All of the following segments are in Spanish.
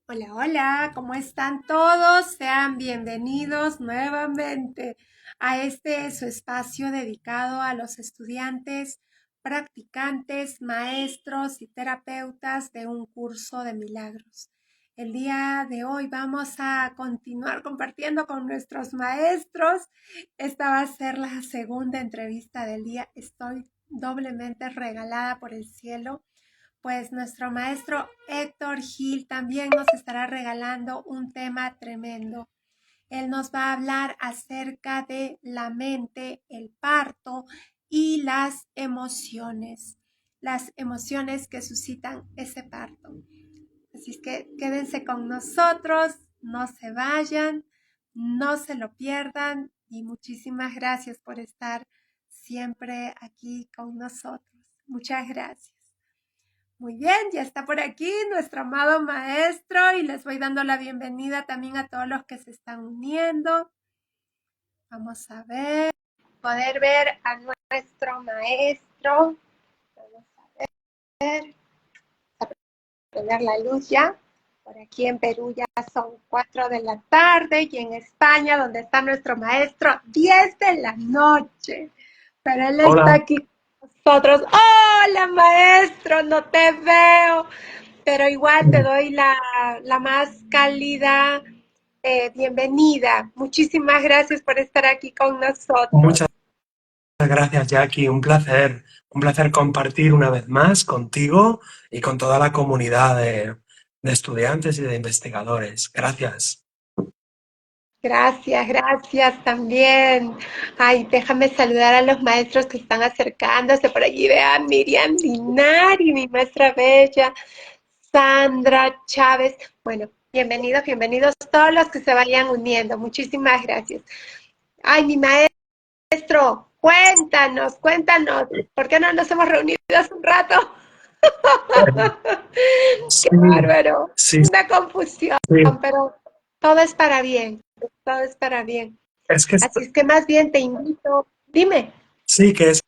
Hola, hola, ¿cómo están todos? Sean bienvenidos nuevamente a su espacio dedicado a los estudiantes, practicantes, maestros y terapeutas de un curso de milagros. El día de hoy vamos a continuar compartiendo con nuestros maestros. Esta va a ser la segunda entrevista del día. Estoy doblemente regalada por el cielo, pues nuestro maestro Héctor Gil también nos estará regalando un tema tremendo. Él nos va a hablar acerca de la mente, el parto y las emociones que suscitan ese parto. Así es que quédense con nosotros, no se vayan, no se lo pierdan y muchísimas gracias por estar siempre aquí con nosotros. Muchas gracias. Muy bien, ya está por aquí nuestro amado maestro y les voy dando la bienvenida también a todos los que se están uniendo. Vamos a ver, poder ver a nuestro maestro. Vamos a ver, a prender la luz ya. Por aquí en Perú ya son 4 de la tarde y en España, donde está nuestro maestro, 10 de la noche. Pero él está Hola, aquí con nosotros. Hola maestro, no te veo. Pero igual te doy la más cálida bienvenida. Muchísimas gracias por estar aquí con nosotros. muchas gracias, Jackie. Un placer compartir una vez más contigo y con toda la comunidad de estudiantes y de investigadores. Gracias. Gracias, gracias también. Ay, déjame saludar a los maestros que están acercándose por allí. Vean, Miriam Linari, mi maestra bella, Sandra Chávez. Bueno, bienvenidos, bienvenidos todos los que se vayan uniendo. Muchísimas gracias. Ay, mi maestro, cuéntanos, cuéntanos, ¿por qué no nos hemos reunido hace un rato? Qué Sí, bárbaro, sí, una confusión, sí. pero todo es para bien, todo es para bien. Es que Así es que más bien te invito, dime. sí, es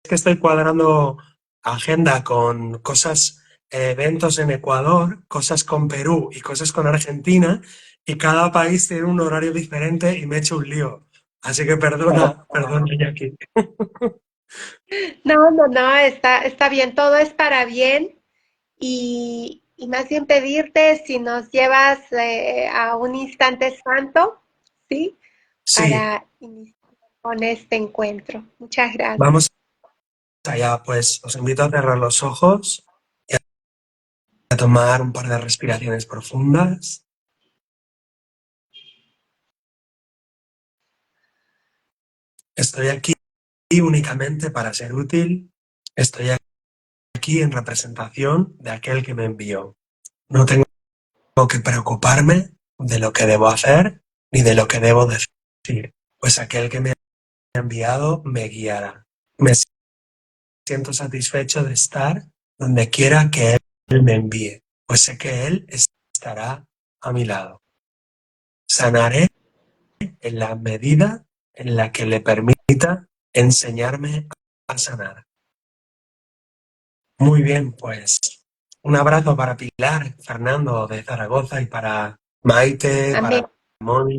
que estoy cuadrando agenda con cosas, eventos en Ecuador, cosas con Perú y cosas con Argentina, y cada país tiene un horario diferente y me he hecho un lío. Así que perdona, Jackie. No, no, no, está bien, todo es para bien y más bien pedirte si nos llevas a un instante santo, ¿sí? Sí, Para iniciar con este encuentro. Muchas gracias. vamos allá, pues os invito a cerrar los ojos y a tomar un par de respiraciones profundas. Estoy aquí únicamente para ser útil. Estoy aquí en representación de aquel que me envió. No tengo que preocuparme de lo que debo hacer ni de lo que debo decir, pues aquel que me ha enviado me guiará. Me siento satisfecho de estar donde quiera que Él me envíe, pues sé que Él estará a mi lado. Sanaré en la medida en la que le permita enseñarme a sanar. Muy bien, pues un abrazo para Pilar, Fernando de Zaragoza y para Maite, Amén. para Moni,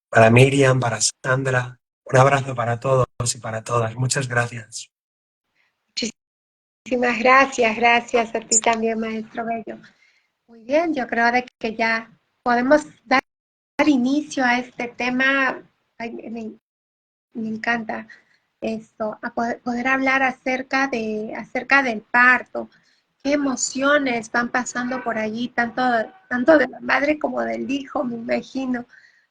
para Miriam, para Sandra. Un abrazo para todos y para todas. Muchas gracias. Muchísimas gracias, gracias a ti también, maestro Bello. Muy bien, yo creo de que ya podemos dar inicio a este tema. Ay, me encanta esto, a poder hablar acerca del parto. Qué emociones van pasando por allí, tanto de la madre como del hijo, me imagino.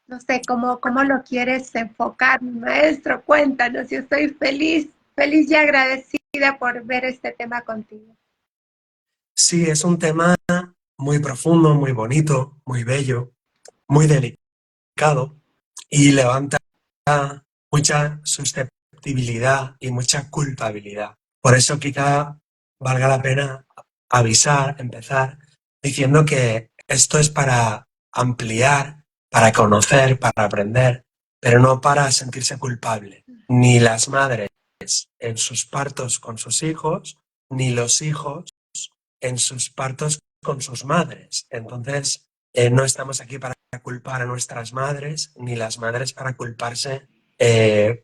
No sé cómo lo quieres enfocar, mi maestro. Cuéntanos, yo estoy feliz, feliz y agradecida por ver este tema contigo. Sí, es un tema muy profundo, muy bonito, muy bello, muy delicado y levanta mucha susceptibilidad y mucha culpabilidad. Por eso quizá valga la pena empezar diciendo que esto es para ampliar, para conocer, para aprender, pero no para sentirse culpable. Ni las madres en sus partos con sus hijos, ni los hijos en sus partos con sus madres. Entonces, no estamos aquí para culpar a nuestras madres, ni las madres para culparse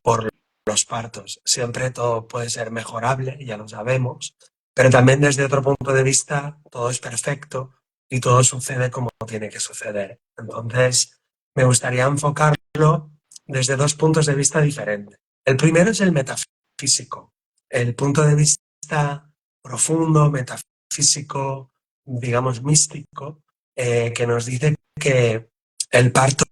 por los partos. Siempre todo puede ser mejorable, ya lo sabemos, pero también desde otro punto de vista todo es perfecto y todo sucede como tiene que suceder. Entonces, me gustaría enfocarlo desde dos puntos de vista diferentes. El primero es el metafísico, el punto de vista profundo, metafísico, digamos místico, que nos dice que el parto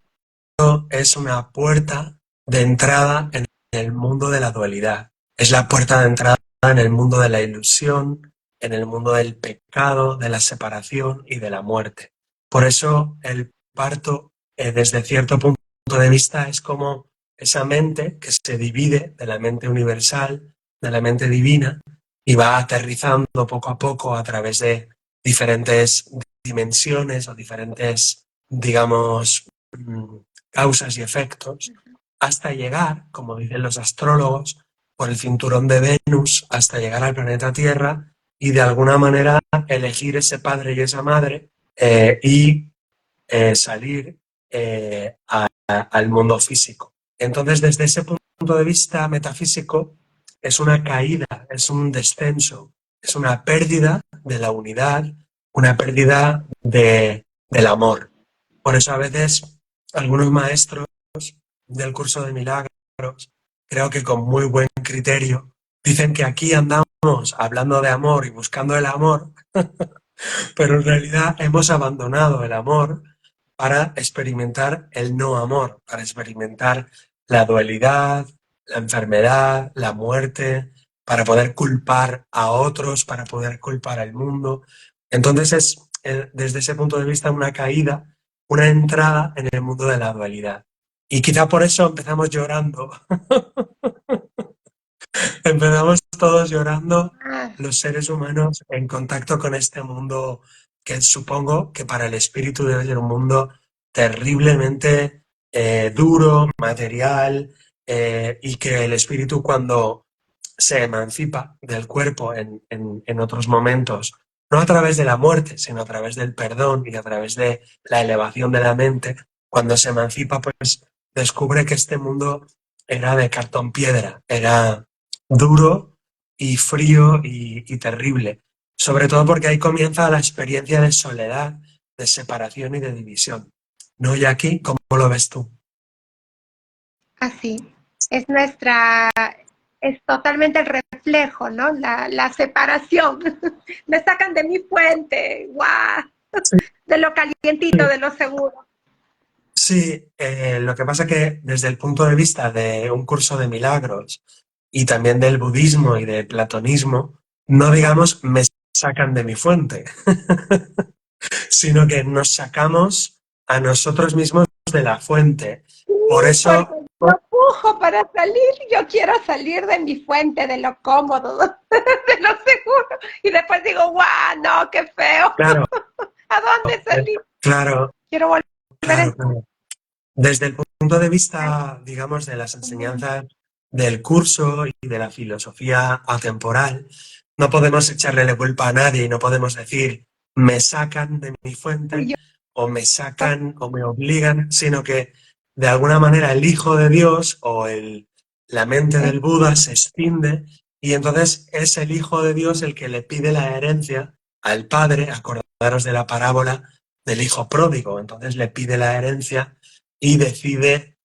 es una puerta de entrada en el mundo de la dualidad. Es la puerta de entrada en el mundo de la ilusión, en el mundo del pecado, de la separación y de la muerte. Por eso el parto, desde cierto punto de vista, es como esa mente que se divide de la mente universal, de la mente divina, y va aterrizando poco a poco a través de diferentes dimensiones o diferentes, digamos, causas y efectos, hasta llegar, como dicen los astrólogos, por el cinturón de Venus, hasta llegar al planeta Tierra y de alguna manera elegir ese padre y esa madre y salir al mundo físico. Entonces, desde ese punto de vista metafísico, es una caída, es un descenso, es una pérdida de la unidad, una pérdida del amor. Por eso a veces algunos maestros del curso de milagros, creo que con muy buen criterio, dicen que aquí andamos hablando de amor y buscando el amor, pero en realidad hemos abandonado el amor para experimentar el no amor, para experimentar la dualidad, la enfermedad, la muerte, para poder culpar a otros, para poder culpar al mundo. Entonces es, desde ese punto de vista, una caída, una entrada en el mundo de la dualidad. Y quizá por eso empezamos llorando. Empezamos todos llorando Ah, los seres humanos en contacto con este mundo que supongo que para el espíritu debe ser un mundo terriblemente duro, material, y que el espíritu cuando se emancipa del cuerpo en otros momentos, no a través de la muerte, sino a través del perdón y a través de la elevación de la mente, cuando se emancipa, pues descubre que este mundo era de cartón piedra, era duro y frío y terrible. Sobre todo porque ahí comienza la experiencia de soledad, de separación y de división. ¿No, Jackie? ¿Cómo lo ves tú? así. Es nuestra, es totalmente el reflejo, ¿no? La separación. Me sacan de mi fuente, ¡guau! De lo calientito, de lo seguro. Sí, lo que pasa que desde el punto de vista de un curso de milagros y también del budismo y del platonismo, no digamos me sacan de mi fuente, sino que nos sacamos a nosotros mismos de la fuente. Sí, Por porque eso, yo pujo para salir, yo quiero salir de mi fuente, de lo cómodo, de lo seguro. Y después digo, guau, no, qué feo. claro, ¿A dónde salí? claro, Quiero volver a claro, estar. claro. Desde el punto de vista, digamos, de las enseñanzas del curso y de la filosofía atemporal, no podemos echarle la culpa a nadie y no podemos decir me sacan de mi Fui fuente yo. o me sacan o me obligan, sino que de alguna manera el Hijo de Dios o la mente del Buda se extiende y entonces es el Hijo de Dios el que le pide la herencia al Padre, acordaros de la parábola del Hijo pródigo, entonces le pide la herencia y decide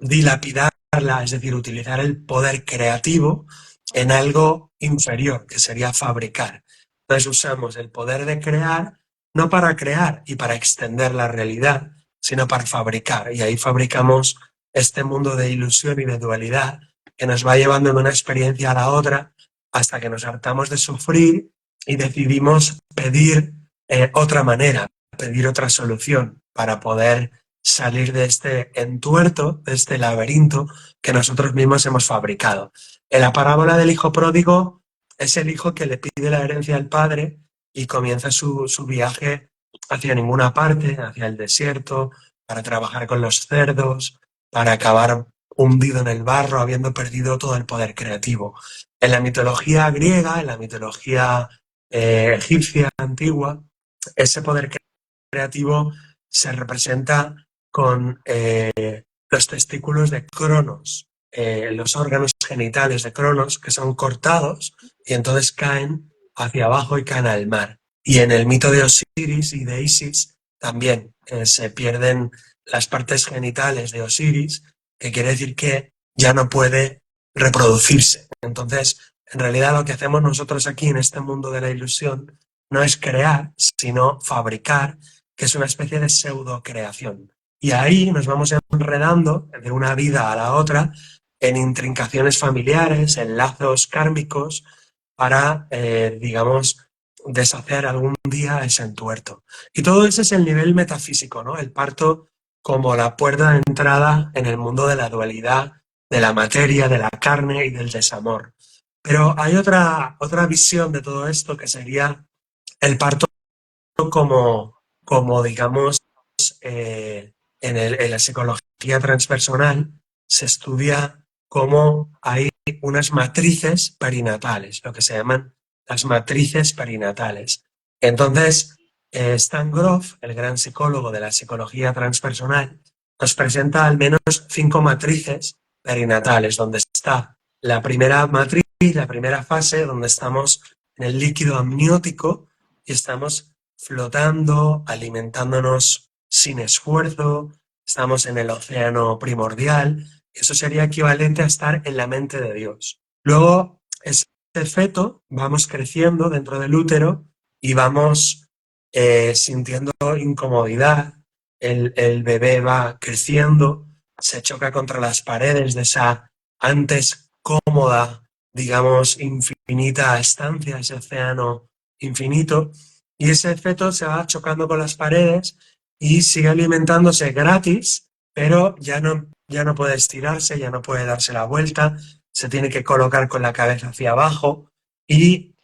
dilapidarla, es decir, utilizar el poder creativo en algo inferior, que sería fabricar. Entonces usamos el poder de crear no para crear y para extender la realidad, sino para fabricar. Y ahí fabricamos este mundo de ilusión y de dualidad que nos va llevando de una experiencia a la otra hasta que nos hartamos de sufrir y decidimos pedir otra manera, pedir otra solución para poder salir de este entuerto, de este laberinto que nosotros mismos hemos fabricado. En la parábola del hijo pródigo es el hijo que le pide la herencia al padre y comienza su viaje hacia ninguna parte, hacia el desierto, para trabajar con los cerdos, para acabar hundido en el barro, habiendo perdido todo el poder creativo. En la mitología griega, en la mitología egipcia antigua, ese poder creativo se representa con los testículos de Cronos, los órganos genitales de Cronos, que son cortados y entonces caen hacia abajo y caen al mar. Y en el mito de Osiris y de Isis también se pierden las partes genitales de Osiris, que quiere decir que ya no puede reproducirse. Entonces, en realidad lo que hacemos nosotros aquí en este mundo de la ilusión no es crear, sino fabricar, que es una especie de pseudo-creación. Y ahí nos vamos enredando de una vida a la otra en intrincaciones familiares, en lazos kármicos, para, digamos, deshacer algún día ese entuerto. Y todo ese es el nivel metafísico, ¿no? El parto como la puerta de entrada en el mundo de la dualidad, de la materia, de la carne y del desamor. Pero hay otra visión de todo esto que sería el parto como digamos, en la psicología transpersonal se estudia cómo hay unas matrices perinatales, lo que se llaman las matrices perinatales. Entonces, Stan Grof, el gran psicólogo de la psicología transpersonal, nos presenta al menos 5 matrices perinatales, donde está la primera matriz, la primera fase, donde estamos en el líquido amniótico y estamos flotando, alimentándonos sin esfuerzo, estamos en el océano primordial, eso sería equivalente a estar en la mente de Dios. Luego, ese feto, vamos creciendo dentro del útero y vamos sintiendo incomodidad, el bebé va creciendo, se choca contra las paredes de esa antes cómoda, digamos, infinita estancia, ese océano infinito, y ese feto se va chocando con las paredes y sigue alimentándose gratis, pero ya no puede estirarse, ya no puede darse la vuelta, se tiene que colocar con la cabeza hacia abajo y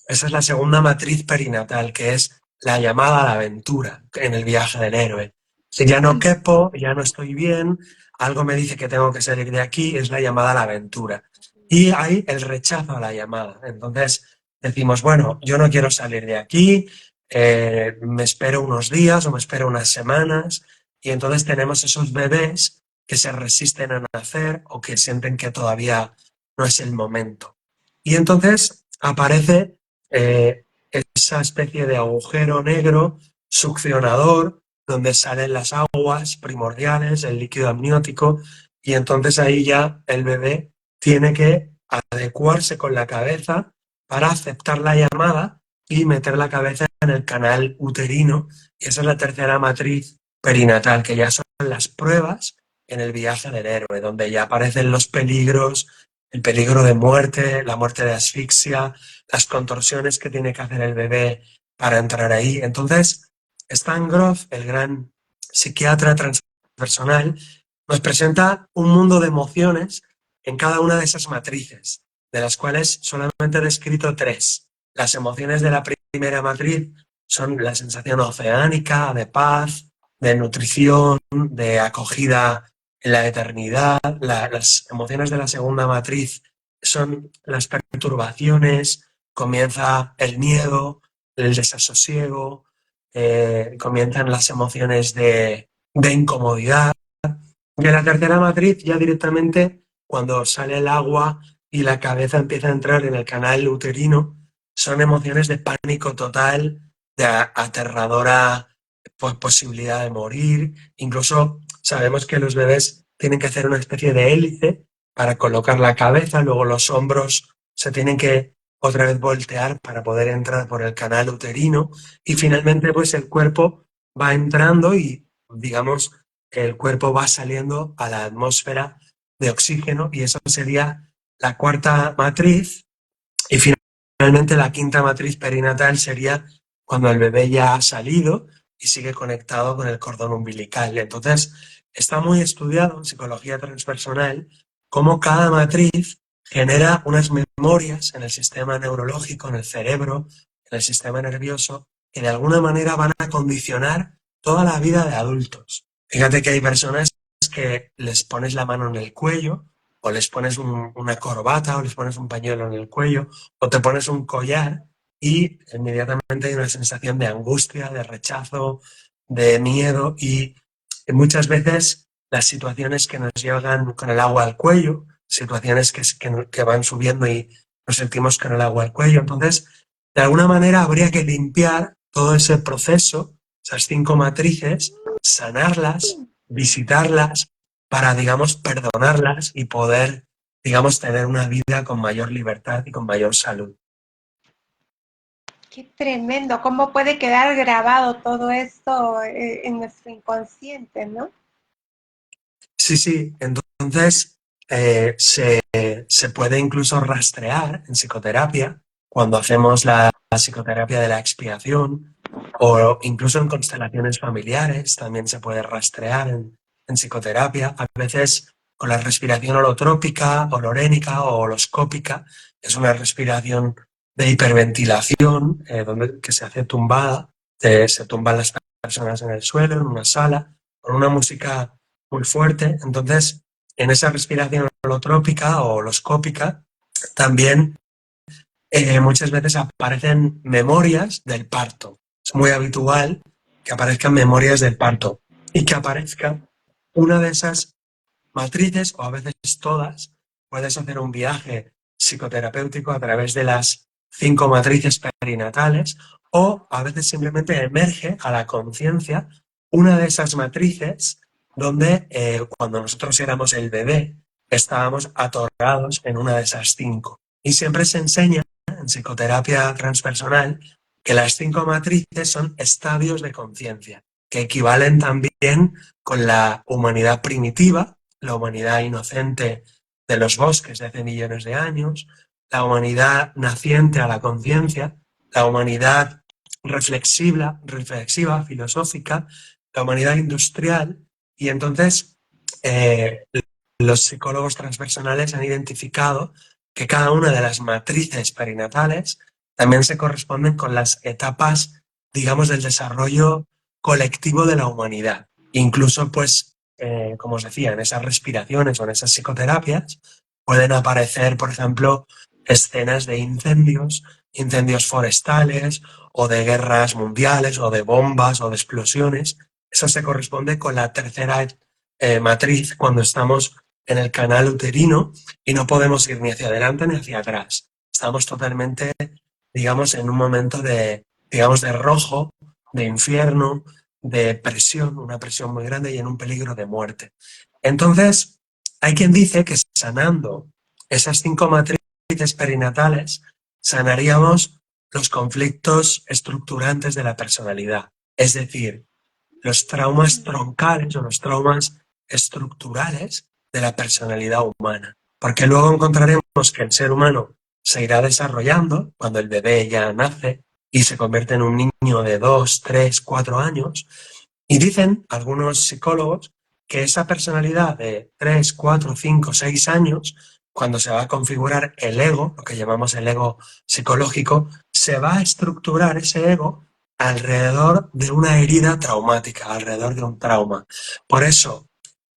esa es la segunda matriz perinatal, que es la llamada a la aventura en el viaje del héroe. Si ya no quepo, ya no estoy bien, algo me dice que tengo que salir de aquí, es la llamada a la aventura. Y hay el rechazo a la llamada. Entonces decimos, bueno, yo no quiero salir de aquí, me espero unos días o me espero unas semanas, y entonces tenemos esos bebés que se resisten a nacer o que sienten que todavía no es el momento. Y entonces aparece esa especie de agujero negro succionador donde salen las aguas primordiales, el líquido amniótico, y entonces ahí ya el bebé tiene que adecuarse con la cabeza para aceptar la llamada y meter la cabeza en el canal uterino, y esa es la tercera matriz perinatal, que ya son las pruebas en el viaje del héroe, donde ya aparecen los peligros, el peligro de muerte, la muerte de asfixia, las contorsiones que tiene que hacer el bebé para entrar ahí. Entonces, Stan Grof, el gran psiquiatra transpersonal, nos presenta un mundo de emociones en cada una de esas matrices, de las cuales solamente he descrito 3. Las emociones de la primera matriz son la sensación oceánica, de paz, de nutrición, de acogida en la eternidad. Las emociones de la segunda matriz son las perturbaciones, comienza el miedo, el desasosiego, comienzan las emociones de incomodidad. Y en la tercera matriz ya directamente cuando sale el agua y la cabeza empieza a entrar en el canal uterino, son emociones de pánico total, de aterradora posibilidad de morir. Incluso sabemos que los bebés tienen que hacer una especie de hélice para colocar la cabeza, luego los hombros se tienen que otra vez voltear para poder entrar por el canal uterino y finalmente pues el cuerpo va entrando y digamos el cuerpo va saliendo a la atmósfera de oxígeno y eso sería la cuarta matriz y finalmente la quinta matriz perinatal sería cuando el bebé ya ha salido y sigue conectado con el cordón umbilical. Entonces, está muy estudiado en psicología transpersonal cómo cada matriz genera unas memorias en el sistema neurológico, en el cerebro, en el sistema nervioso, que de alguna manera van a condicionar toda la vida de adultos. Fíjate que hay personas que les pones la mano en el cuello, o les pones una corbata, o les pones un pañuelo en el cuello, o te pones un collar y inmediatamente hay una sensación de angustia, de rechazo, de miedo y muchas veces las situaciones que nos llegan con el agua al cuello, situaciones que van subiendo y nos sentimos con el agua al cuello. Entonces, de alguna manera habría que limpiar todo ese proceso, esas 5 matrices, sanarlas, visitarlas para, digamos, perdonarlas y poder, digamos, tener una vida con mayor libertad y con mayor salud. Qué tremendo, cómo puede quedar grabado todo esto en nuestro inconsciente, ¿no? Sí, sí. Entonces, se puede incluso rastrear en psicoterapia cuando hacemos la psicoterapia de la expiación o incluso en constelaciones familiares también se puede rastrear en psicoterapia. A veces con la respiración holotrópica, holorénica o holoscópica, es una respiración de hiperventilación que se hace tumbada, se tumban las personas en el suelo, en una sala, con una música muy fuerte. Entonces, en esa respiración holotrópica o holoscópica, también muchas veces aparecen memorias del parto. Es muy habitual que aparezcan memorias del parto y que aparezca una de esas matrices o a veces todas. Puedes hacer un viaje psicoterapéutico a través de las 5 matrices perinatales o a veces simplemente emerge a la conciencia una de esas matrices donde cuando nosotros éramos el bebé estábamos atorados en una de esas 5. Y siempre se enseña en psicoterapia transpersonal que las 5 matrices son estadios de conciencia, que equivalen también con la humanidad primitiva, la humanidad inocente de los bosques de hace millones de años, la humanidad naciente a la conciencia, la humanidad reflexiva, filosófica, la humanidad industrial. Y entonces los psicólogos transpersonales han identificado que cada una de las matrices perinatales también se corresponden con las etapas, digamos, del desarrollo colectivo de la humanidad. Incluso, pues, como os decía, en esas respiraciones o en esas psicoterapias pueden aparecer, por ejemplo, escenas de incendios forestales o de guerras mundiales o de bombas o de explosiones. Eso se corresponde con la tercera matriz cuando estamos en el canal uterino y no podemos ir ni hacia adelante ni hacia atrás. Estamos totalmente, digamos, en un momento de, digamos, de rojo, de infierno, de presión, una presión muy grande y en un peligro de muerte. Entonces, hay quien dice que sanando esas 5 matrices perinatales, sanaríamos los conflictos estructurantes de la personalidad. Es decir, los traumas troncales o los traumas estructurales de la personalidad humana. Porque luego encontraremos que el ser humano se irá desarrollando cuando el bebé ya nace y se convierte en un niño de 2, 3, 4 años. Y dicen algunos psicólogos que esa personalidad de 3, 4, 5, 6 años, cuando se va a configurar el ego, lo que llamamos el ego psicológico, se va a estructurar ese ego alrededor de una herida traumática, alrededor de un trauma. Por eso,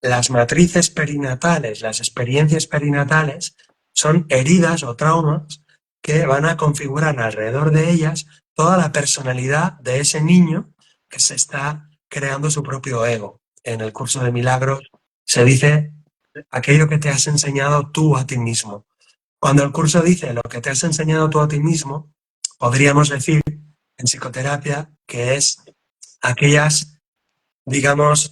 las matrices perinatales, las experiencias perinatales, son heridas o traumas que van a configurar alrededor de ellas toda la personalidad de ese niño que se está creando su propio ego. En el curso de milagros se dice aquello que te has enseñado tú a ti mismo. Cuando el curso dice lo que te has enseñado tú a ti mismo, podríamos decir en psicoterapia que es aquellas, digamos,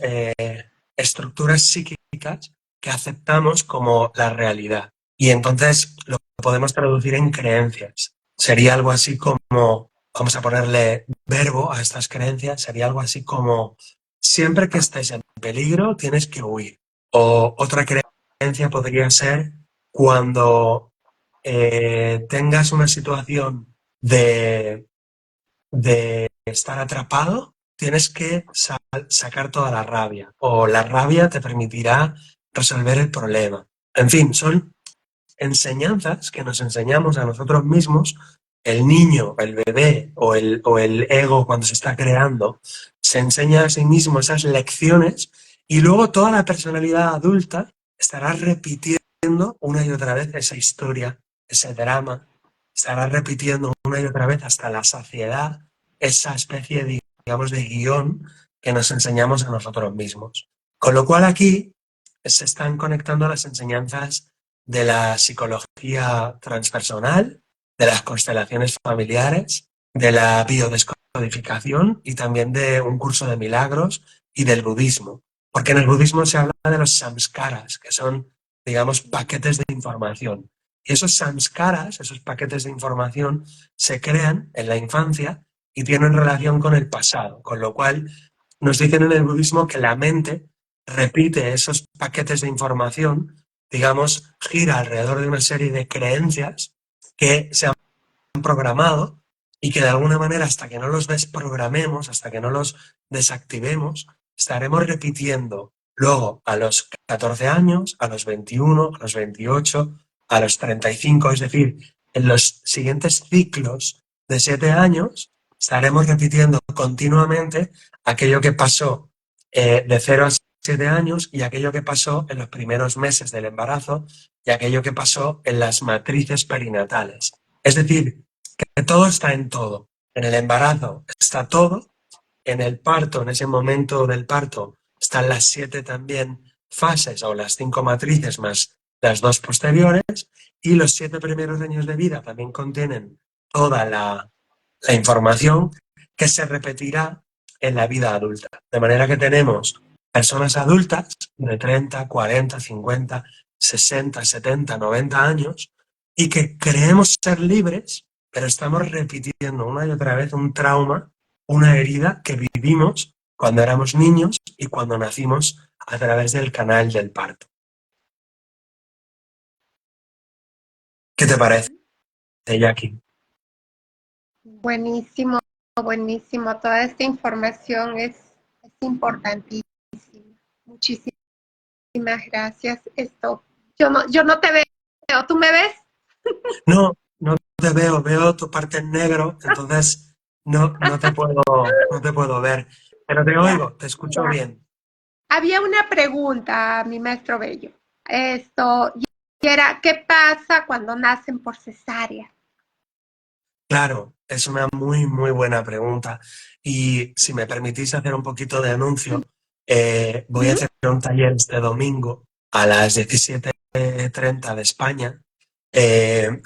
estructuras psíquicas que aceptamos como la realidad. Y entonces lo podemos traducir en creencias. Sería algo así como, vamos a ponerle verbo a estas creencias, sería algo así como, siempre que estés en peligro tienes que huir. O otra creencia podría ser cuando tengas una situación de estar atrapado, tienes que sacar toda la rabia o la rabia te permitirá resolver el problema. En fin, son enseñanzas que nos enseñamos a nosotros mismos. El niño, el bebé o el ego cuando se está creando se enseña a sí mismo esas lecciones y luego toda la personalidad adulta estará repitiendo una y otra vez esa historia, ese drama, estará repitiendo una y otra vez hasta la saciedad esa especie de, digamos, de guión que nos enseñamos a nosotros mismos. Con lo cual aquí se están conectando las enseñanzas de la psicología transpersonal, de las constelaciones familiares, de la biodescodificación y también de un curso de milagros y del budismo. Porque en el budismo se habla de los samskaras, que son, digamos, paquetes de información. Y esos samskaras, esos paquetes de información, se crean en la infancia y tienen relación con el pasado, con lo cual nos dicen en el budismo que la mente repite esos paquetes de información, digamos, gira alrededor de una serie de creencias que se han programado y que de alguna manera hasta que no los desprogramemos, hasta que no los desactivemos, estaremos repitiendo luego a los 14 años, a los 21, a los 28, a los 35, es decir, en los siguientes ciclos de 7 años estaremos repitiendo continuamente aquello que pasó de 0 a 7 años y aquello que pasó en los primeros meses del embarazo y aquello que pasó en las matrices perinatales. Es decir, que todo está en todo. En el embarazo está todo, en el parto, en ese momento del parto, están las 7 también fases o las 5 matrices más las 2 posteriores, y los 7 primeros años de vida también contienen toda la información que se repetirá en la vida adulta. De manera que tenemos personas adultas de 30, 40, 50, 60, 70, 90 años y que creemos ser libres, pero estamos repitiendo una y otra vez un trauma, una herida que vivimos cuando éramos niños y cuando nacimos a través del canal del parto. ¿Qué te parece, Jackie? Buenísimo, buenísimo. Toda esta información es importantísima. Muchísimas gracias. Yo no te veo. ¿Tú me ves? No, no te veo tu parte en negro, entonces no te puedo ver. Pero te oigo, te escucho bien. Había una pregunta, mi maestro Bello. Y era, ¿qué pasa cuando nacen por cesárea? Claro, es una muy, muy buena pregunta. Y si me permitís hacer un poquito de anuncio, voy a hacer un taller este domingo a las 17:30 de España,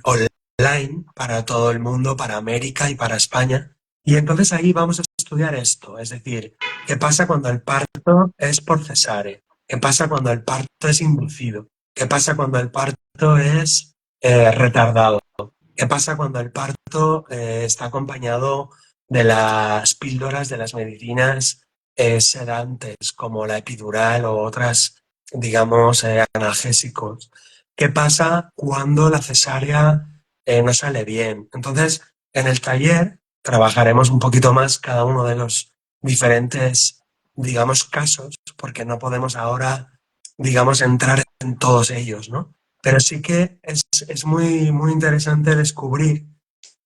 online para todo el mundo, para América y para España. Y entonces ahí vamos a estudiar esto, es decir, ¿qué pasa cuando el parto es por cesárea? ¿Qué pasa cuando el parto es inducido? ¿Qué pasa cuando el parto es retardado? ¿Qué pasa cuando el parto está acompañado de las píldoras, de las medicinas sedantes, como la epidural o otras, digamos, analgésicos? ¿Qué pasa cuando la cesárea no sale bien? Entonces, en el taller trabajaremos un poquito más cada uno de los diferentes, digamos, casos, porque no podemos ahora, digamos, entrar en todos ellos, ¿no? Pero sí que es muy, muy interesante descubrir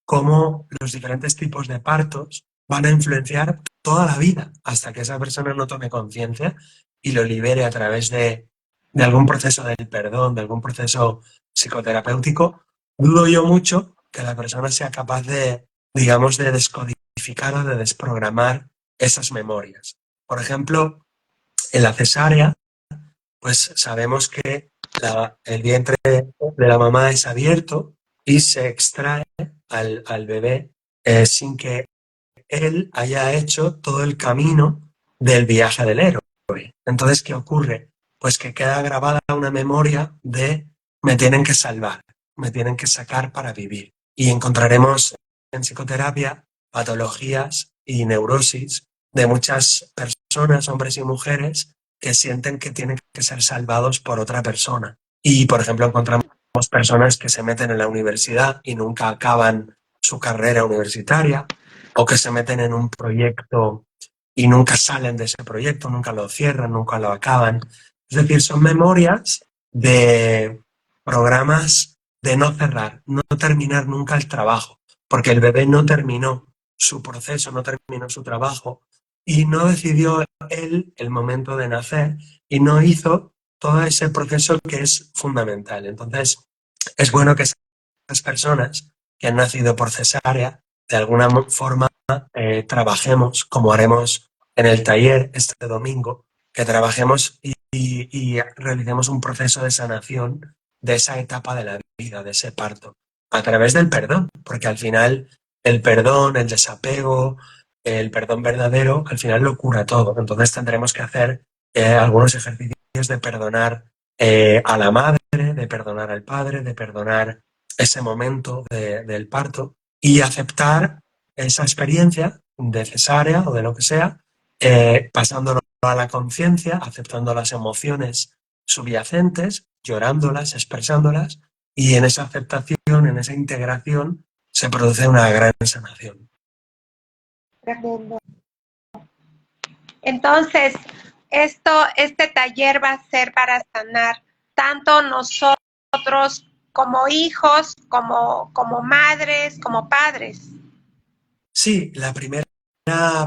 cómo los diferentes tipos de partos van a influenciar toda la vida hasta que esa persona no tome conciencia y lo libere a través de algún proceso del perdón, de algún proceso psicoterapéutico. Dudo yo mucho que la persona sea capaz de, digamos, de descodificar o de desprogramar esas memorias. Por ejemplo, en la cesárea, pues sabemos que el vientre de la mamá es abierto y se extrae al bebé sin que él haya hecho todo el camino del viaje del héroe. Entonces, ¿qué ocurre? Pues que queda grabada una memoria de me tienen que salvar, me tienen que sacar para vivir. Y encontraremos en psicoterapia patologías y neurosis de muchas personas, hombres y mujeres, que sienten que tienen que ser salvados por otra persona. Y, por ejemplo, encontramos personas que se meten en la universidad y nunca acaban su carrera universitaria, o que se meten en un proyecto y nunca salen de ese proyecto, nunca lo cierran, nunca lo acaban. Es decir, son memorias de programas de no cerrar, no terminar nunca el trabajo, porque el bebé no terminó su proceso, no terminó su trabajo y no decidió él el momento de nacer y no hizo todo ese proceso que es fundamental. Entonces, es bueno que esas personas que han nacido por cesárea, de alguna forma, trabajemos como haremos en el taller este domingo, que trabajemos y realicemos un proceso de sanación de esa etapa de la vida, de ese parto, a través del perdón, porque al final el perdón, el desapego, el perdón verdadero, al final lo cura todo. Entonces tendremos que hacer algunos ejercicios de perdonar a la madre, de perdonar al padre, de perdonar ese momento del parto y aceptar esa experiencia de cesárea o de lo que sea, pasándolo a la conciencia, aceptando las emociones subyacentes, llorándolas, expresándolas, y en esa aceptación, en esa integración, se produce una gran sanación. Tremendo. Entonces, este taller va a ser para sanar tanto nosotros como hijos, como madres, como padres. Sí, la primera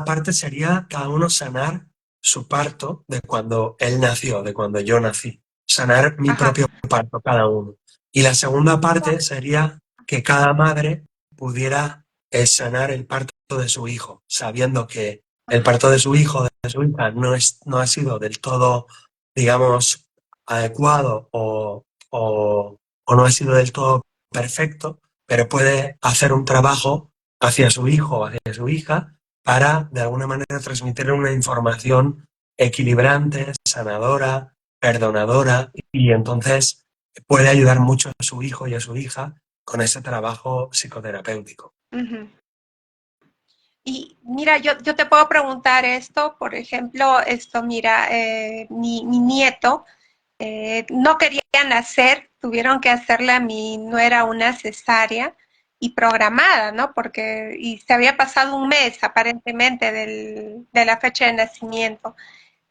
parte sería cada uno sanar su parto de cuando él nació, de cuando yo nací. Sanar mi Ajá. propio parto cada uno. Y la segunda parte sería que cada madre pudiera sanar el parto de su hijo, sabiendo que el parto de su hijo, de su hija, no ha sido del todo, digamos, adecuado o no ha sido del todo perfecto, pero puede hacer un trabajo hacia su hijo o hacia su hija para, de alguna manera, transmitirle una información equilibrante, sanadora, perdonadora, y entonces puede ayudar mucho a su hijo y a su hija con ese trabajo psicoterapéutico. Uh-huh. Y mira, yo te puedo preguntar esto, por ejemplo, mira, mi nieto no quería nacer, tuvieron que hacerle a mi nuera una cesárea y programada, ¿no? Y se había pasado un mes aparentemente de la fecha de nacimiento.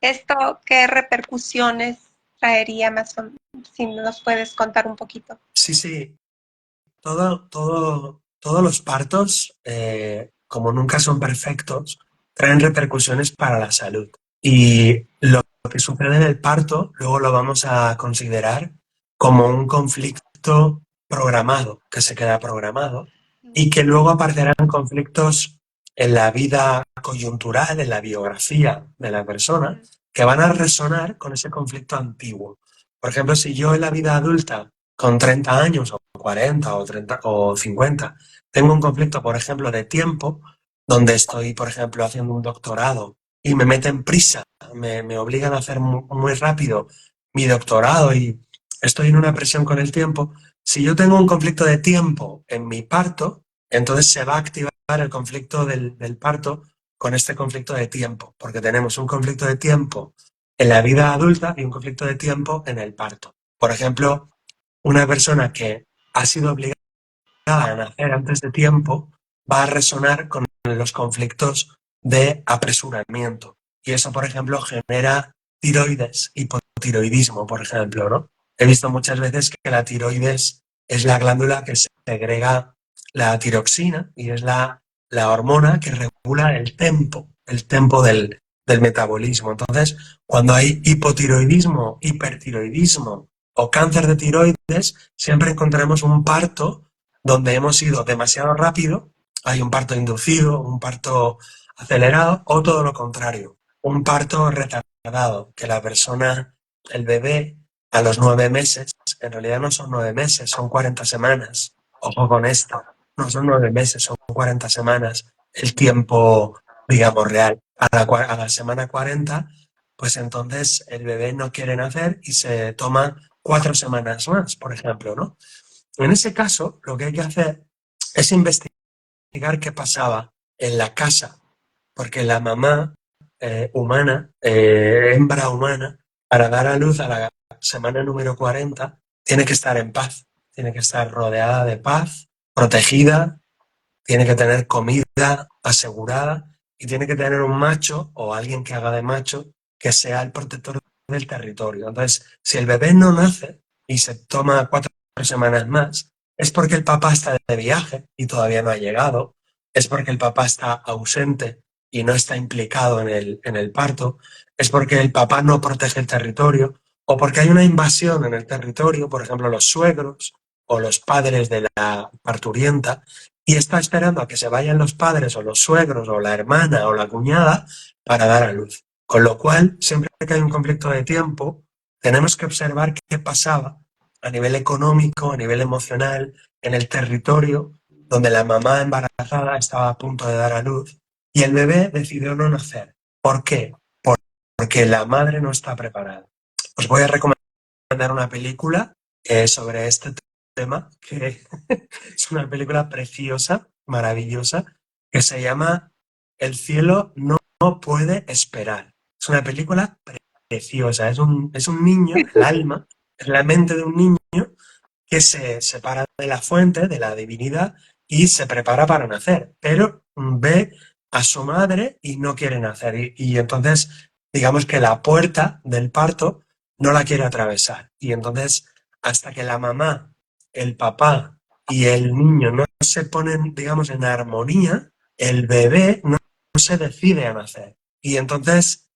¿Esto qué repercusiones traería más o menos? Si nos puedes contar un poquito. Sí, sí, todos los partos, como nunca son perfectos, traen repercusiones para la salud. Y lo que sucede en el parto, luego lo vamos a considerar como un conflicto programado, que se queda programado, y que luego aparecerán conflictos en la vida coyuntural, en la biografía de la persona, que van a resonar con ese conflicto antiguo. Por ejemplo, si yo en la vida adulta, con 30 años o 40 o 30 o 50, tengo un conflicto, por ejemplo, de tiempo, donde estoy, por ejemplo, haciendo un doctorado y me meten prisa, me obligan a hacer muy rápido mi doctorado y estoy en una presión con el tiempo. Si yo tengo un conflicto de tiempo en mi parto, entonces se va a activar el conflicto del parto con este conflicto de tiempo, porque tenemos un conflicto de tiempo en la vida adulta y un conflicto de tiempo en el parto. Por ejemplo, una persona que ha sido obligada a nacer antes de tiempo va a resonar con los conflictos de apresuramiento. Y eso, por ejemplo, genera tiroides, hipotiroidismo, por ejemplo, ¿no? He visto muchas veces que la tiroides es la glándula que segrega la tiroxina y es la hormona que regula el tempo del metabolismo. Entonces, cuando hay hipotiroidismo, hipertiroidismo o cáncer de tiroides, siempre encontramos un parto donde hemos ido demasiado rápido, hay un parto inducido, un parto acelerado o todo lo contrario, un parto retardado, que la persona, el bebé, a los 9 meses, en realidad no son 9 meses, son 40 semanas. Ojo con esto, no son 9 meses, son 40 semanas el tiempo, digamos, real. A la semana 40, pues entonces el bebé no quiere nacer y se toma 4 semanas más, por ejemplo, ¿no? En ese caso, lo que hay que hacer es investigar qué pasaba en la casa, porque la mamá humana, hembra humana, para dar a luz a la semana número 40, tiene que estar en paz, tiene que estar rodeada de paz, protegida, tiene que tener comida asegurada y tiene que tener un macho o alguien que haga de macho que sea el protector del territorio. Entonces, si el bebé no nace y se toma 4 semanas más, es porque el papá está de viaje y todavía no ha llegado, es porque el papá está ausente y no está implicado en el parto, es porque el papá no protege el territorio o porque hay una invasión en el territorio, por ejemplo, los suegros o los padres de la parturienta, y está esperando a que se vayan los padres o los suegros o la hermana o la cuñada para dar a luz. Con lo cual, siempre que hay un conflicto de tiempo, tenemos que observar qué pasaba a nivel económico, a nivel emocional, en el territorio donde la mamá embarazada estaba a punto de dar a luz y el bebé decidió no nacer. ¿Por qué? Porque la madre no está preparada. Os voy a recomendar una película sobre este tema, que es una película preciosa, maravillosa, que se llama El cielo no puede esperar. Es una película preciosa, es un niño, el alma, es la mente de un niño que se separa de la fuente, de la divinidad, y se prepara para nacer, pero ve a su madre y no quiere nacer. Y entonces, digamos que la puerta del parto no la quiere atravesar. Y entonces, hasta que la mamá, el papá y el niño no se ponen, digamos, en armonía, el bebé no se decide a nacer. Y entonces,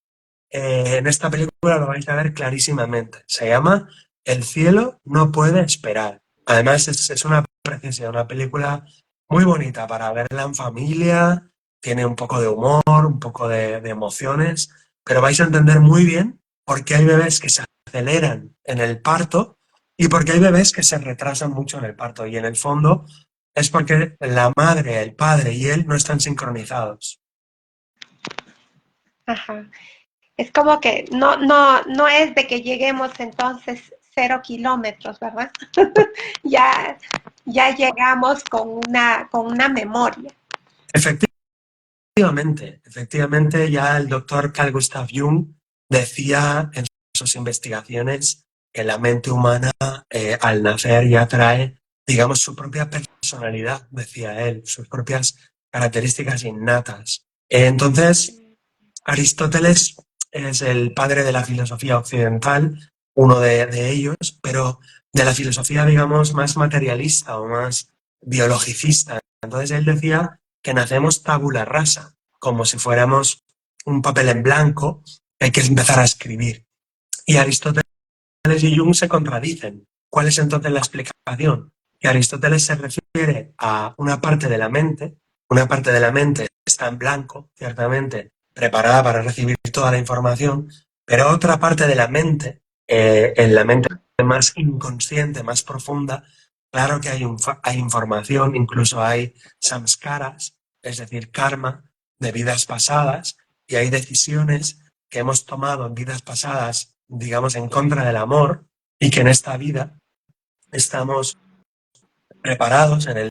en esta película lo vais a ver clarísimamente. Se llama El cielo no puede esperar. Además, es una preciosidad, una película muy bonita para verla en familia, tiene un poco de humor, un poco de emociones, pero vais a entender muy bien por qué hay bebés que se aceleran en el parto y por qué hay bebés que se retrasan mucho en el parto. Y en el fondo es porque la madre, el padre y él no están sincronizados. Ajá. Es como que no es de que lleguemos entonces 0 kilómetros, ¿verdad? ya, ya llegamos con una memoria. Efectivamente, ya el doctor Carl Gustav Jung decía en sus investigaciones que la mente humana al nacer ya trae, digamos, su propia personalidad, decía él, sus propias características innatas. Entonces, Aristóteles es el padre de la filosofía occidental, uno de ellos, pero de la filosofía, digamos, más materialista o más biologicista. Entonces él decía que nacemos tabula rasa, como si fuéramos un papel en blanco que hay que empezar a escribir. Y Aristóteles y Jung se contradicen. ¿Cuál es entonces la explicación? Que Aristóteles se refiere a una parte de la mente está en blanco, ciertamente, preparada para recibir toda la información, pero otra parte de la mente, en la mente más inconsciente, más profunda, claro que hay información, incluso hay samskaras, es decir, karma de vidas pasadas, y hay decisiones que hemos tomado en vidas pasadas, digamos, en contra del amor, y que en esta vida estamos preparados en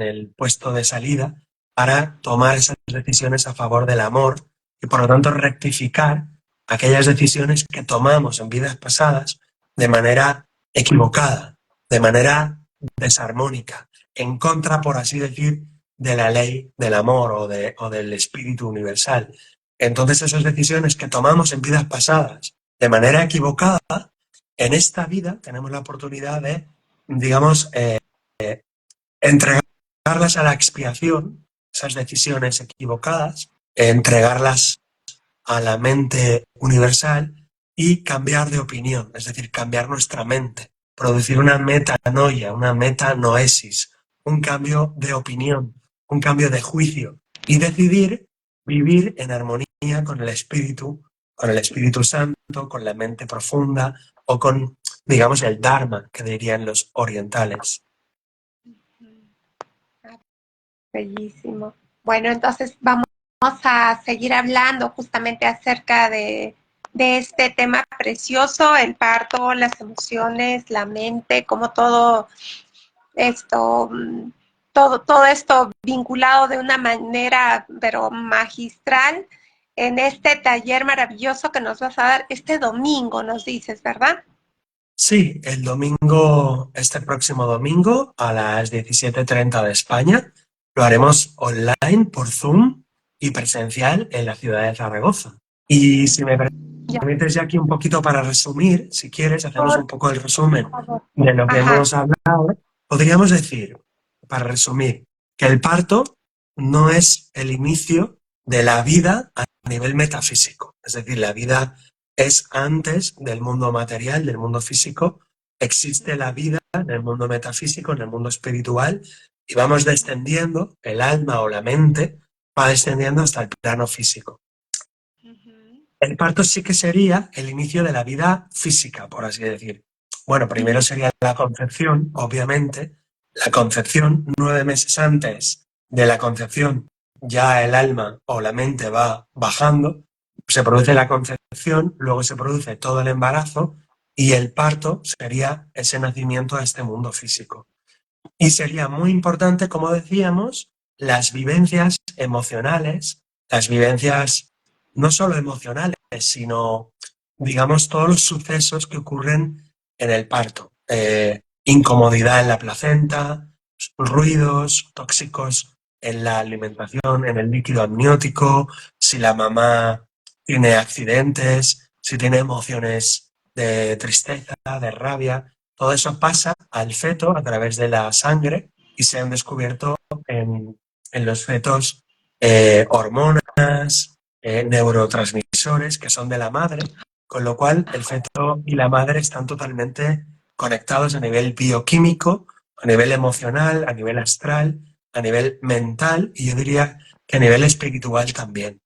el puesto de salida para tomar esas decisiones a favor del amor y por lo tanto rectificar aquellas decisiones que tomamos en vidas pasadas de manera equivocada, de manera desarmónica, en contra, por así decir, de la ley del amor o del espíritu universal. Entonces esas decisiones que tomamos en vidas pasadas de manera equivocada, en esta vida tenemos la oportunidad de, digamos, entregarlas a la expiación, esas decisiones equivocadas, entregarlas a la mente universal y cambiar de opinión, es decir, cambiar nuestra mente, producir una metanoia, una metanoesis, un cambio de opinión, un cambio de juicio y decidir vivir en armonía con el Espíritu Santo, con la mente profunda o con, digamos, el Dharma, que dirían los orientales. Bellísimo. Bueno, entonces vamos a seguir hablando justamente acerca de este tema precioso, el parto, las emociones, la mente, como todo esto, todo esto vinculado de una manera, pero magistral, en este taller maravilloso que nos vas a dar este domingo, nos dices, ¿verdad? Sí, el domingo, este próximo domingo a las 17:30 de España, lo haremos online por Zoom y presencial en la ciudad de Zaragoza. Y si me Ya, permites ya aquí un poquito para resumir, si quieres, hacemos un poco el resumen por favor. de lo que Ajá. hemos hablado. Podríamos decir, para resumir, que el parto no es el inicio de la vida a nivel metafísico, es decir, la vida es antes del mundo material, del mundo físico, existe la vida en el mundo metafísico, en el mundo espiritual, y vamos descendiendo, el alma o la mente va descendiendo hasta el plano físico. El parto sí que sería el inicio de la vida física, por así decir. Bueno, primero sería la concepción, obviamente. La concepción, 9 meses antes de la concepción, ya el alma o la mente va bajando, se produce la concepción, luego se produce todo el embarazo y el parto sería ese nacimiento a este mundo físico. Y sería muy importante, como decíamos, las vivencias emocionales, las vivencias no solo emocionales, sino, digamos, todos los sucesos que ocurren en el parto. Incomodidad en la placenta, ruidos tóxicos en la alimentación, en el líquido amniótico, si la mamá tiene accidentes, si tiene emociones de tristeza, de rabia. Todo eso pasa al feto a través de la sangre y se han descubierto en los fetos hormonas, neurotransmisores que son de la madre, con lo cual el feto y la madre están totalmente conectados a nivel bioquímico, a nivel emocional, a nivel astral, a nivel mental y yo diría que a nivel espiritual también.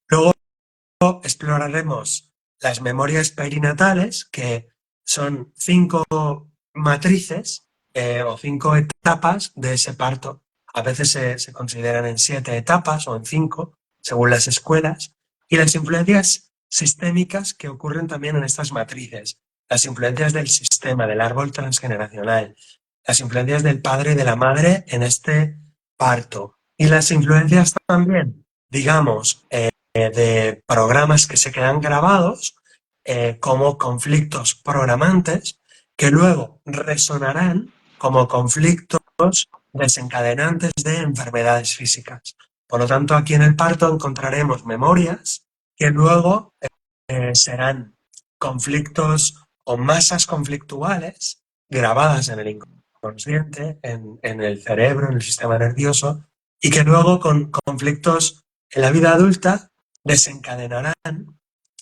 Luego exploraremos las memorias perinatales, que son 5 matrices o 5 etapas de ese parto. A veces se consideran en 7 etapas o en 5, según las escuelas. Y las influencias sistémicas que ocurren también en estas matrices. Las influencias del sistema, del árbol transgeneracional. Las influencias del padre y de la madre en este parto. Y las influencias también, digamos, de programas que se quedan grabados como conflictos programantes que luego resonarán como conflictos desencadenantes de enfermedades físicas. Por lo tanto, aquí en el parto encontraremos memorias que luego serán conflictos o masas conflictuales grabadas en el inconsciente, en el cerebro, en el sistema nervioso, y que luego con conflictos en la vida adulta desencadenarán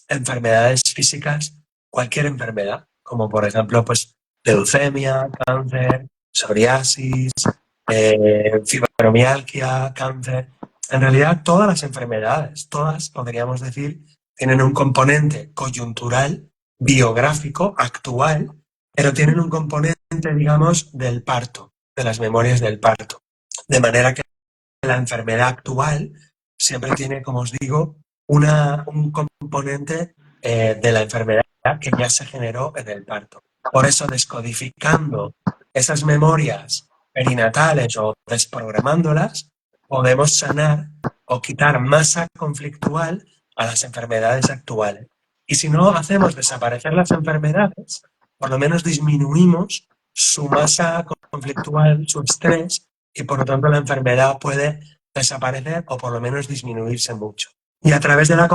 enfermedades físicas, cualquier enfermedad, como por ejemplo pues leucemia, cáncer, psoriasis, fibromialgia, cáncer. En realidad todas las enfermedades, todas podríamos decir, tienen un componente coyuntural, biográfico, actual, pero tienen un componente, digamos, del parto, de las memorias del parto. De manera que la enfermedad actual siempre tiene, como os digo, un componente de la enfermedad que ya se generó en el parto. Por eso, descodificando esas memorias perinatales o desprogramándolas, podemos sanar o quitar masa conflictual a las enfermedades actuales. Y si no hacemos desaparecer las enfermedades, por lo menos disminuimos su masa conflictual, su estrés, y por lo tanto la enfermedad puede desaparecer o por lo menos disminuirse mucho. Y a través de la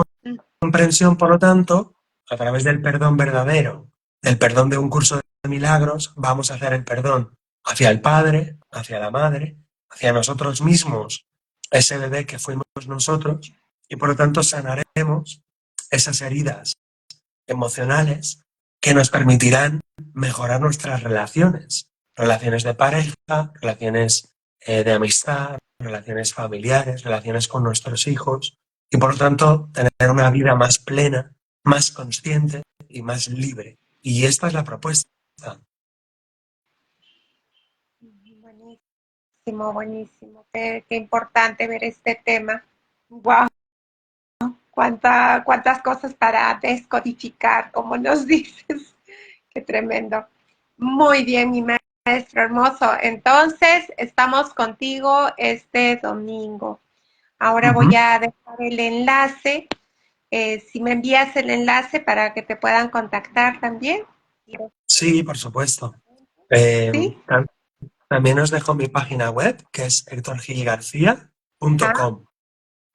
comprensión, por lo tanto, a través del perdón verdadero, del perdón de un curso de milagros, vamos a hacer el perdón hacia el Padre, hacia la Madre, hacia nosotros mismos, ese bebé que fuimos nosotros, y por lo tanto sanaremos esas heridas emocionales que nos permitirán mejorar nuestras relaciones, relaciones de pareja, relaciones de amistad, relaciones familiares, relaciones con nuestros hijos y por lo tanto tener una vida más plena, más consciente y más libre. Y esta es la propuesta. Buenísimo, buenísimo. Qué importante ver este tema. Wow, cuántas cosas para descodificar, como nos dices. Qué tremendo. Muy bien, mi maestro hermoso. Entonces, estamos contigo este domingo. Ahora voy a dejar el enlace. Si me envías el enlace para que te puedan contactar también. Sí, por supuesto. ¿Sí? También os dejo mi página web, que es Ajá. hectorgilgarcía.com.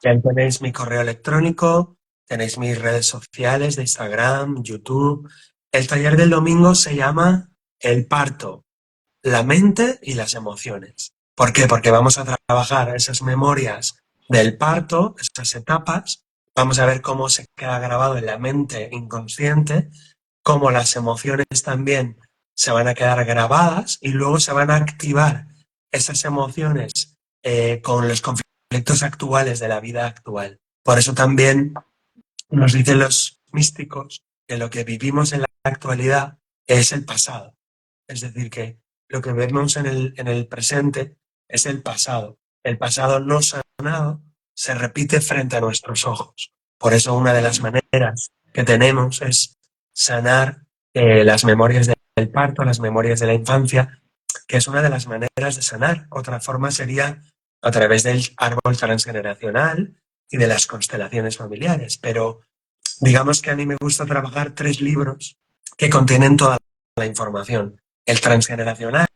Y ahí tenéis mi correo electrónico, tenéis mis redes sociales de Instagram, YouTube. El taller del domingo se llama El parto, la mente y las emociones. ¿Por qué? Porque vamos a trabajar esas memorias del parto, esas etapas. Vamos a ver cómo se queda grabado en la mente inconsciente, cómo las emociones también se van a quedar grabadas y luego se van a activar esas emociones con los conflictos actuales de la vida actual. Por eso también nos dicen los místicos que lo que vivimos en la actualidad es el pasado. Es decir, que lo que vemos en el presente es el pasado. El pasado no sanado se repite frente a nuestros ojos. Por eso una de las maneras que tenemos es sanar las memorias del parto, las memorias de la infancia, que es una de las maneras de sanar. Otra forma sería a través del árbol transgeneracional y de las constelaciones familiares. Pero digamos que a mí me gusta trabajar 3 libros que contienen toda la información. El transgeneracional,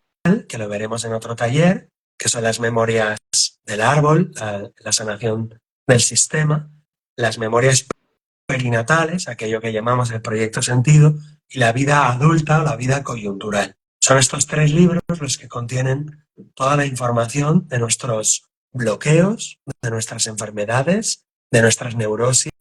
que lo veremos en otro taller, que son las memorias del árbol, la sanación del sistema, las memorias perinatales, aquello que llamamos el proyecto sentido, y la vida adulta o la vida coyuntural. Son estos 3 libros los que contienen toda la información de nuestros bloqueos, de nuestras enfermedades, de nuestras neurosis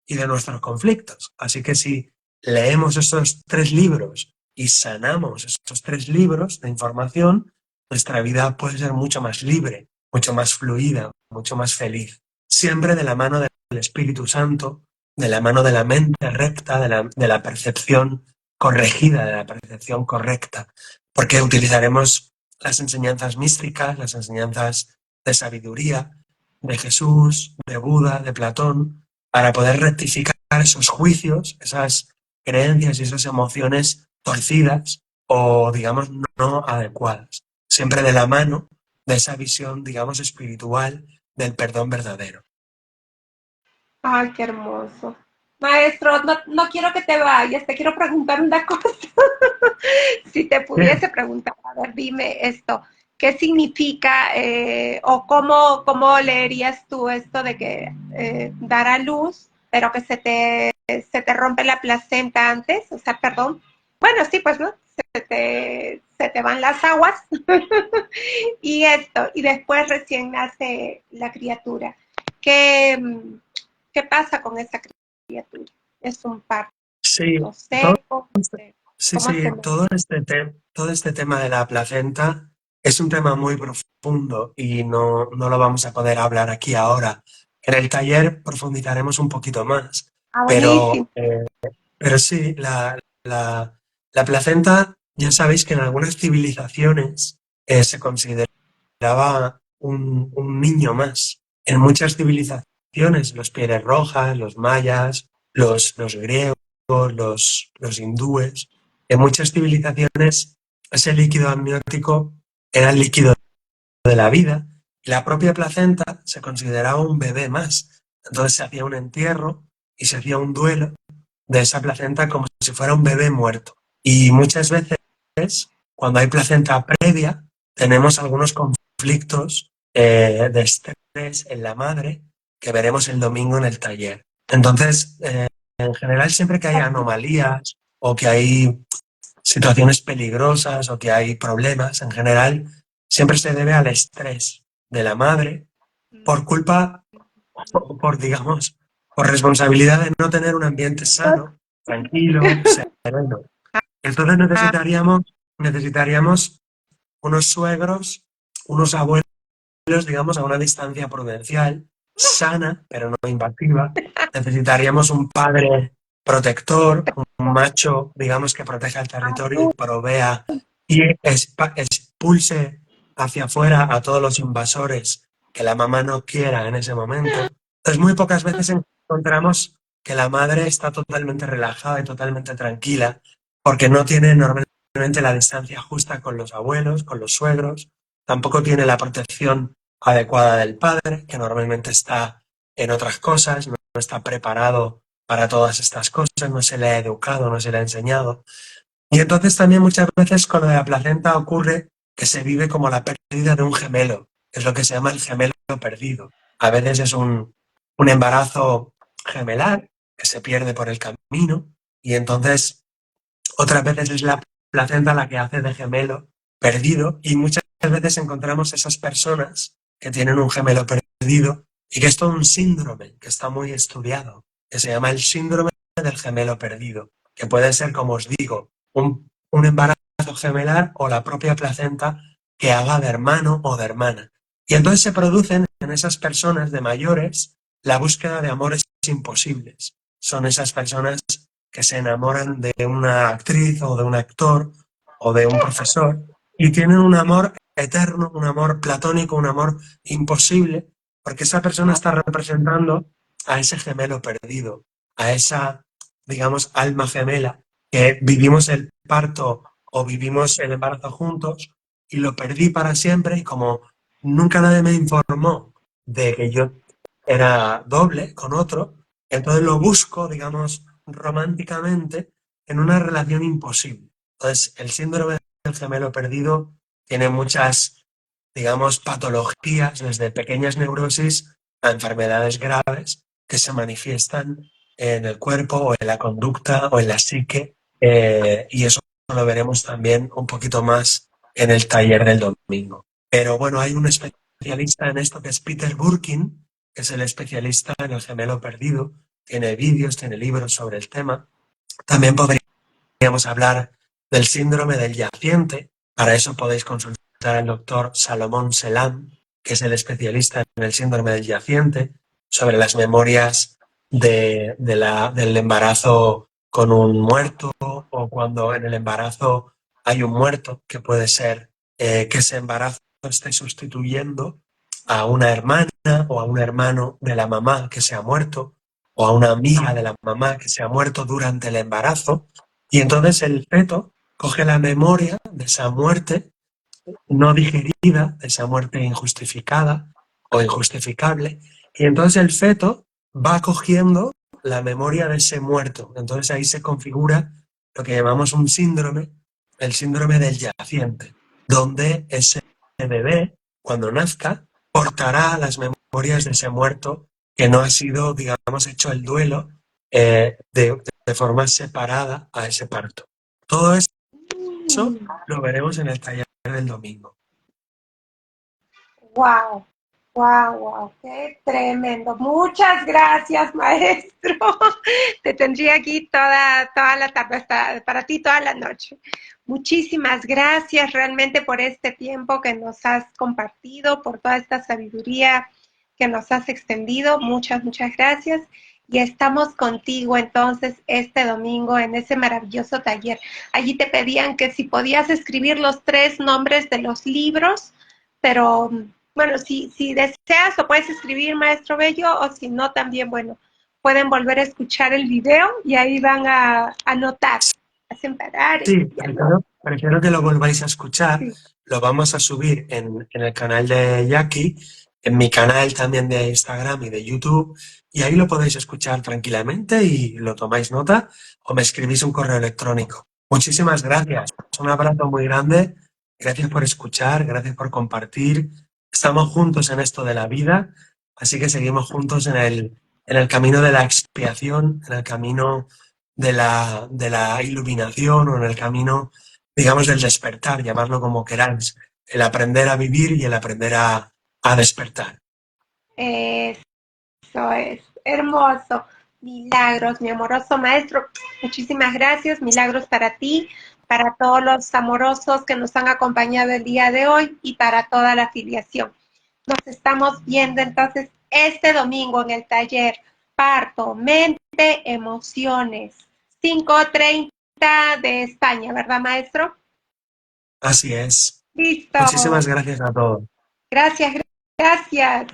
y de nuestros conflictos. Así que si leemos estos 3 libros y sanamos estos 3 libros de información, nuestra vida puede ser mucho más libre, mucho más fluida, mucho más feliz. Siempre de la mano del Espíritu Santo, de la mano de la mente recta, de la percepción corregida, de la percepción correcta, porque utilizaremos las enseñanzas místicas, las enseñanzas de sabiduría, de Jesús, de Buda, de Platón, para poder rectificar esos juicios, esas creencias y esas emociones torcidas o, digamos, no adecuadas. Siempre de la mano de esa visión, digamos, espiritual del perdón verdadero. Ay, qué hermoso. Maestro, no quiero que te vayas, te quiero preguntar una cosa. Si te pudiese preguntar, a ver, dime esto, ¿qué significa o cómo leerías tú esto de que dar a luz, pero que se te rompe la placenta antes? O sea, perdón. Bueno, sí, pues, ¿no? Se te van las aguas y esto, y después recién nace la criatura. ¿Qué, qué pasa con esa criatura? ¿Es un parto Sí, seco? sí, ¿Cómo sí, hacemos? todo este tema de la placenta es un tema muy profundo y no lo vamos a poder hablar aquí ahora. En el taller profundizaremos un poquito más, Ah, pero, buenísimo. pero sí, la placenta, ya sabéis que en algunas civilizaciones se consideraba un niño más. En muchas civilizaciones, los pieles rojas, los mayas, los griegos, los hindúes, en muchas civilizaciones ese líquido amniótico era el líquido de la vida y la propia placenta se consideraba un bebé más. Entonces se hacía un entierro y se hacía un duelo de esa placenta como si fuera un bebé muerto. Y muchas veces, cuando hay placenta previa, tenemos algunos conflictos de estrés en la madre que veremos el domingo en el taller. Entonces, en general, siempre que hay anomalías o que hay situaciones peligrosas o que hay problemas, en general, siempre se debe al estrés de la madre por culpa, digamos, por responsabilidad de no tener un ambiente sano, tranquilo, sereno. Entonces necesitaríamos unos suegros, unos abuelos, digamos, a una distancia prudencial, sana, pero no invasiva. Necesitaríamos un padre protector, un macho, digamos, que proteja el territorio y provea y expulse hacia afuera a todos los invasores que la mamá no quiera en ese momento. Entonces, muy pocas veces encontramos que la madre está totalmente relajada y totalmente tranquila porque no tiene normalmente la distancia justa con los abuelos, con los suegros, tampoco tiene la protección adecuada del padre, que normalmente está en otras cosas, no está preparado para todas estas cosas, no se le ha educado, no se le ha enseñado. Y entonces también muchas veces con lo de la placenta ocurre que se vive como la pérdida de un gemelo, que es lo que se llama el gemelo perdido. A veces es un embarazo gemelar que se pierde por el camino y entonces otras veces es la placenta la que hace de gemelo perdido y muchas veces encontramos esas personas que tienen un gemelo perdido y que es todo un síndrome que está muy estudiado, que se llama el síndrome del gemelo perdido, que puede ser, como os digo, un embarazo gemelar o la propia placenta que haga de hermano o de hermana. Y entonces se producen en esas personas de mayores la búsqueda de amores imposibles. son esas personas que se enamoran de una actriz o de un actor o de un profesor y tienen un amor eterno, un amor platónico, un amor imposible, porque esa persona está representando a ese gemelo perdido, a esa, digamos, alma gemela que vivimos el parto o vivimos el embarazo juntos y lo perdí para siempre y como nunca nadie me informó de que yo era doble con otro, entonces lo busco, digamos, románticamente en una relación imposible. Entonces, el síndrome del gemelo perdido tiene muchas, digamos, patologías, desde pequeñas neurosis a enfermedades graves que se manifiestan en el cuerpo o en la conducta o en la psique, y eso lo veremos también un poquito más en el taller del domingo. Pero bueno, hay un especialista en esto que es Peter Burkin, que es el especialista en el gemelo perdido, tiene vídeos, tiene libros sobre el tema. También podríamos hablar del síndrome del yaciente, para eso podéis consultar al doctor Salomón Selam, que es el especialista en el síndrome del yaciente, sobre las memorias del embarazo con un muerto o cuando en el embarazo hay un muerto, que puede ser que ese embarazo esté sustituyendo a una hermana o a un hermano de la mamá que se ha muerto o a una amiga de la mamá que se ha muerto durante el embarazo, y entonces el feto coge la memoria de esa muerte no digerida, de esa muerte injustificada o injustificable, y entonces el feto va cogiendo la memoria de ese muerto. Entonces ahí se configura lo que llamamos un síndrome, el síndrome del yaciente, donde ese bebé, cuando nazca, portará las memorias de ese muerto que no ha sido, digamos, hecho el duelo de forma separada a ese parto. Todo eso lo veremos en el taller del domingo. Wow, wow, wow, qué tremendo. Muchas gracias, maestro. Te tendría aquí toda la tarde, hasta para ti toda la noche. Muchísimas gracias realmente por este tiempo que nos has compartido, por toda esta sabiduría que nos has extendido. Muchas, muchas gracias. Y estamos contigo entonces este domingo en ese maravilloso taller. Allí te pedían que si podías escribir los 3 nombres de los libros, pero bueno, si deseas lo puedes escribir, maestro Bello, o si no, también, bueno, pueden volver a escuchar el video y ahí van a anotar. Hacen parar Sí, y anotar. prefiero que lo volváis a escuchar. Sí. Lo vamos a subir en el canal de Jackie, en mi canal también de Instagram y de YouTube, y ahí lo podéis escuchar tranquilamente y lo tomáis nota o me escribís un correo electrónico. Muchísimas gracias. Un abrazo muy grande. Gracias por escuchar, gracias por compartir. Estamos juntos en esto de la vida, así que seguimos juntos en el camino de la expiación, en el camino de la iluminación o en el camino, digamos, del despertar, llamarlo como queráis, el aprender a vivir y el aprender a despertar. Eso es hermoso. Milagros, mi amoroso maestro. Muchísimas gracias. Milagros para ti, para todos los amorosos que nos han acompañado el día de hoy y para toda la afiliación. Nos estamos viendo entonces este domingo en el taller Parto, Mente, Emociones, 5:30 de España, ¿verdad, maestro? Así es. Listo. Muchísimas gracias a todos. Gracias, gracias.